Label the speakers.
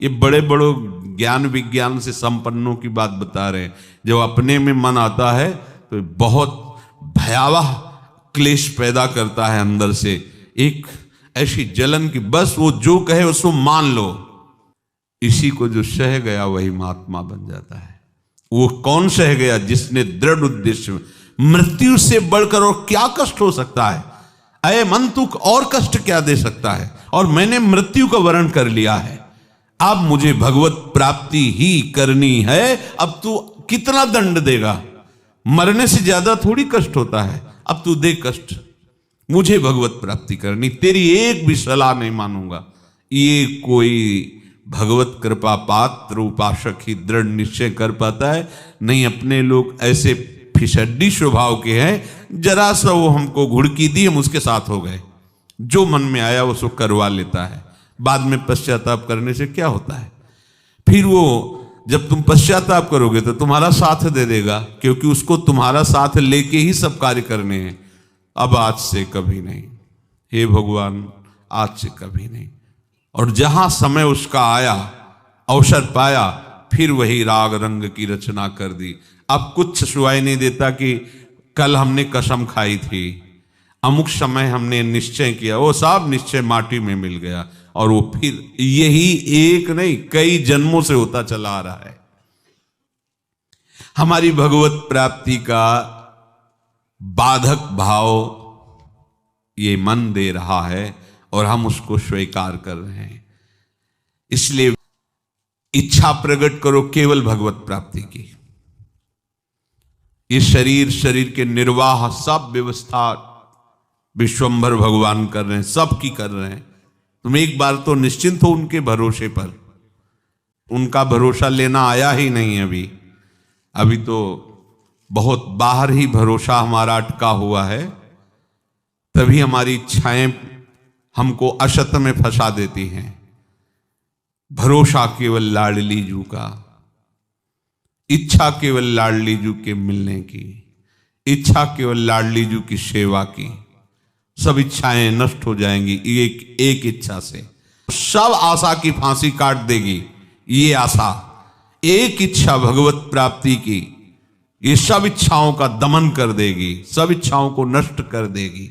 Speaker 1: ये बड़े बड़े ज्ञान विज्ञान से संपन्नों की बात बता रहे हैं। जब अपने में मन आता है तो बहुत भयावह क्लेश पैदा करता है अंदर से, एक ऐसी जलन की बस वो जो कहे उसको मान लो। इसी को जो सह गया वही महात्मा बन जाता है। वो कौन सह गया? जिसने दृढ़ उद्देश्य में, मृत्यु से बढ़कर और क्या कष्ट हो सकता है? अये मन तू और कष्ट क्या दे सकता है? और मैंने मृत्यु का वर्ण कर लिया है, अब मुझे भगवत प्राप्ति ही करनी है। अब तू कितना दंड देगा? मरने से ज्यादा थोड़ी कष्ट होता है। अब तू दे कष्ट, मुझे भगवत प्राप्ति करनी, तेरी एक भी सलाह नहीं मानूंगा। ये कोई भगवत कृपा पात्र उपासक ही दृढ़ निश्चय कर पाता है। नहीं, अपने लोग ऐसे फिसड्डी स्वभाव के हैं, जरा सा वो हमको घुड़की दी, हम उसके साथ हो गए, जो मन में आया उसको करवा लेता है। बाद में पश्चाताप करने से क्या होता है? फिर वो जब तुम पश्चाताप करोगे तो तुम्हारा साथ दे देगा, क्योंकि उसको तुम्हारा साथ लेके ही सब कार्य करने हैं। अब आज से कभी नहीं, हे भगवान, आज से कभी नहीं। और जहां समय उसका आया, अवसर पाया, फिर वही राग रंग की रचना कर दी। अब कुछ सुनाई नहीं देता कि कल हमने कसम खाई थी, अमुक समय हमने निश्चय किया, वो सब निश्चय माटी में मिल गया। और वो फिर यही एक नहीं कई जन्मों से होता चला आ रहा है। हमारी भगवत प्राप्ति का बाधक भाव ये मन दे रहा है और हम उसको स्वीकार कर रहे हैं। इसलिए इच्छा प्रकट करो केवल भगवत प्राप्ति की। ये शरीर के निर्वाह सब व्यवस्था विश्वंभर भगवान कर रहे हैं, सब की कर रहे हैं। तुम एक बार तो निश्चिंत हो उनके भरोसे पर। उनका भरोसा लेना आया ही नहीं अभी तो बहुत बाहर ही भरोसा हमारा अटका हुआ है। तभी हमारी इच्छाएं हमको असत में फंसा देती हैं। भरोसा केवल लाडली जू का, इच्छा केवल लाडली जू के मिलने की, इच्छा केवल लाडली जू की सेवा की। सब इच्छाएं नष्ट हो जाएंगी एक इच्छा से। सब आशा की फांसी काट देगी ये आशा। एक इच्छा भगवत प्राप्ति की, ये सब इच्छाओं का दमन कर देगी, सब इच्छाओं को नष्ट कर देगी।